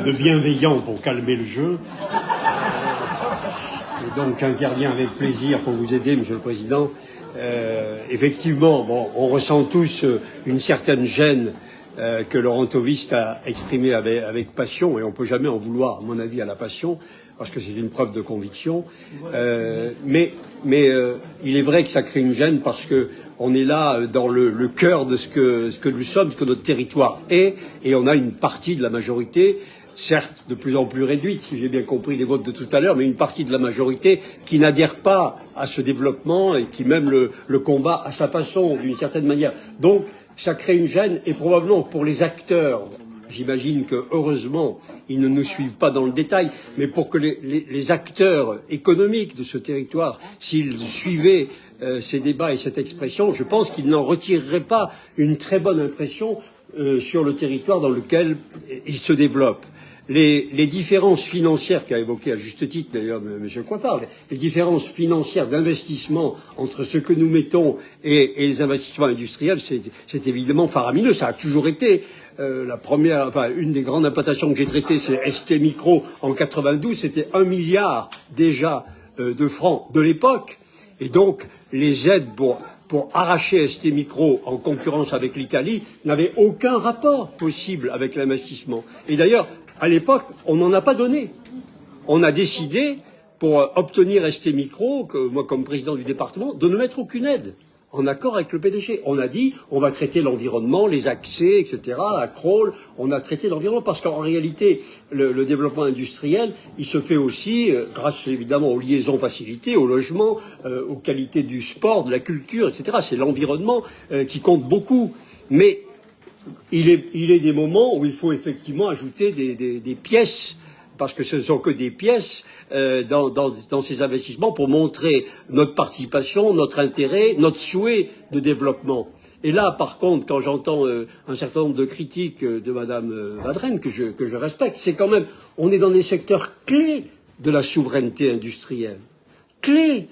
De bienveillant pour calmer le jeu. Et donc j'interviens avec plaisir pour vous aider, Monsieur le Président. Effectivement, bon, on ressent tous une certaine gêne que Laurent Tovist a exprimée avec passion, et on ne peut jamais en vouloir, à mon avis, à la passion, parce que c'est une preuve de conviction. Mais il est vrai que ça crée une gêne parce que on est là dans le cœur de ce que nous sommes, ce que notre territoire est, et on a une partie de la majorité, certes de plus en plus réduite, si j'ai bien compris les votes de tout à l'heure, mais une partie de la majorité qui n'adhère pas à ce développement et qui même le combat à sa façon, d'une certaine manière. Donc, ça crée une gêne, et probablement pour les acteurs, j'imagine que, heureusement, ils ne nous suivent pas dans le détail, mais pour que les acteurs économiques de ce territoire, s'ils suivaient ces débats et cette expression, je pense qu'ils n'en retireraient pas une très bonne impression sur le territoire dans lequel ils se développent. Les différences financières qu'a évoquées à juste titre d'ailleurs M. Coiffard, les différences financières d'investissement entre ce que nous mettons et les investissements industriels, c'est évidemment faramineux. Ça a toujours été la première, enfin une des grandes implantations que j'ai traitées, c'est ST Micro en 92, c'était 1 milliard déjà de francs de l'époque, et donc les aides pour arracher ST Micro en concurrence avec l'Italie n'avaient aucun rapport possible avec l'investissement. Et d'ailleurs, à l'époque, on n'en a pas donné. On a décidé, pour obtenir ST Micro, moi comme président du département, de ne mettre aucune aide, en accord avec le PDG. On a dit, on va traiter l'environnement, les accès, etc., la crawl, on a traité l'environnement, parce qu'en réalité, le développement industriel, il se fait aussi, grâce évidemment aux liaisons facilitées, au logement, aux qualités du sport, de la culture, etc. C'est l'environnement qui compte beaucoup. Mais il est des moments où il faut effectivement ajouter des pièces, parce que ce ne sont que des pièces dans ces investissements pour montrer notre participation, notre intérêt, notre souhait de développement. Et là, par contre, quand j'entends un certain nombre de critiques de Madame Vadren, que je respecte, c'est quand même, on est dans des secteurs clés de la souveraineté industrielle. Clés.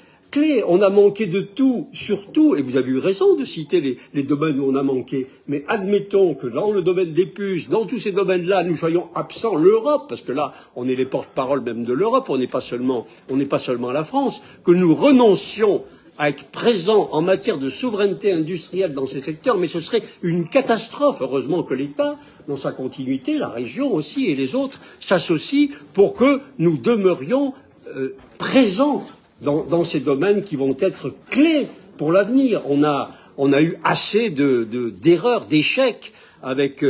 On a manqué de tout, surtout, et vous avez eu raison de citer les domaines où on a manqué, mais admettons que dans le domaine des puces, dans tous ces domaines-là, nous soyons absents, l'Europe, parce que là, on est les porte-parole même de l'Europe, on n'est pas seulement la France, que nous renoncions à être présents en matière de souveraineté industrielle dans ces secteurs, mais ce serait une catastrophe. Heureusement que l'État, dans sa continuité, la région aussi et les autres, s'associent pour que nous demeurions présents dans ces domaines qui vont être clés pour l'avenir. On a eu assez d'erreurs, d'échecs avec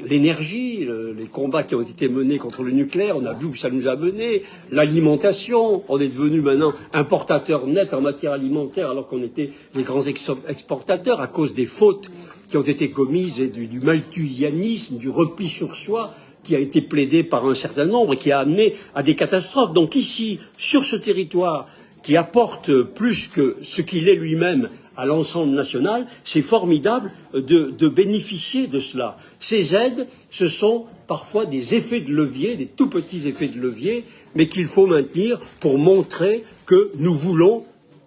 l'énergie, les combats qui ont été menés contre le nucléaire. On a vu où ça nous a mené. L'alimentation, on est devenu maintenant importateur net en matière alimentaire alors qu'on était les grands exportateurs à cause des fautes qui ont été commises et du malthusianisme, du repli sur soi qui a été plaidé par un certain nombre et qui a amené à des catastrophes. Donc ici, sur ce territoire qui apporte plus que ce qu'il est lui-même à l'ensemble national, c'est formidable de bénéficier de cela. Ces aides, ce sont parfois des effets de levier, des tout petits effets de levier, mais qu'il faut maintenir pour montrer que nous voulons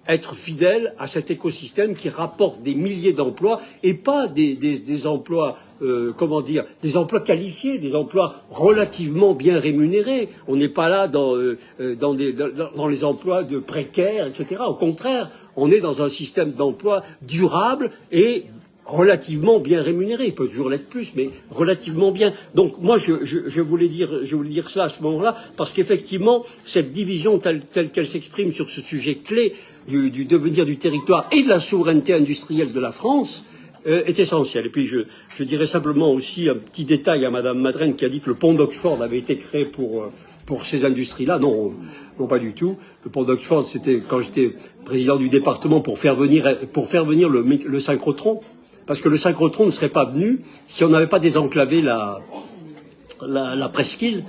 être fidèles à cet écosystème qui rapporte des milliers d'emplois et pas des emplois, des emplois qualifiés, des emplois relativement bien rémunérés. On n'est pas là dans les emplois de précaires, etc. Au contraire, on est dans un système d'emploi durable et relativement bien rémunéré. Il peut toujours l'être plus, mais relativement bien. Donc moi, je voulais dire cela à ce moment-là, parce qu'effectivement, cette division telle qu'elle s'exprime sur ce sujet clé du devenir du territoire et de la souveraineté industrielle de la France est essentielle. Et puis je dirais simplement aussi un petit détail à Madame Madren qui a dit que le pont d'Oxford avait été créé pour ces industries-là. Non, pas du tout. Le pont d'Oxford, c'était quand j'étais président du département pour faire venir le synchrotron. Parce que le synchrotron ne serait pas venu si on n'avait pas désenclavé la presqu'île.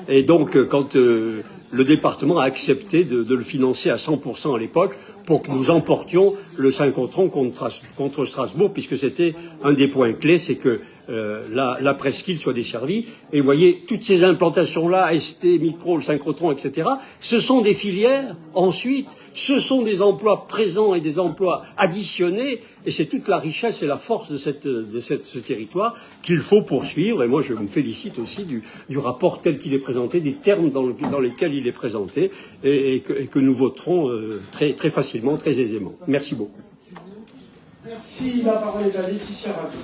Et donc, quand le département a accepté de le financer à 100% à l'époque, pour que nous emportions le synchrotron contre Strasbourg, puisque c'était un des points clés, c'est que la presqu'île soit desservie. Et vous voyez, toutes ces implantations-là, ST, Micro, le synchrotron, etc., ce sont des filières, ensuite, ce sont des emplois présents et des emplois additionnés, et c'est toute la richesse et la force de ce territoire qu'il faut poursuivre. Et moi, je me félicite aussi du rapport tel qu'il est présenté, des termes dans lesquels il est présenté, et que nous voterons très, très facilement, très aisément. Merci beaucoup. Merci. La parole est à Laetitia Rabi.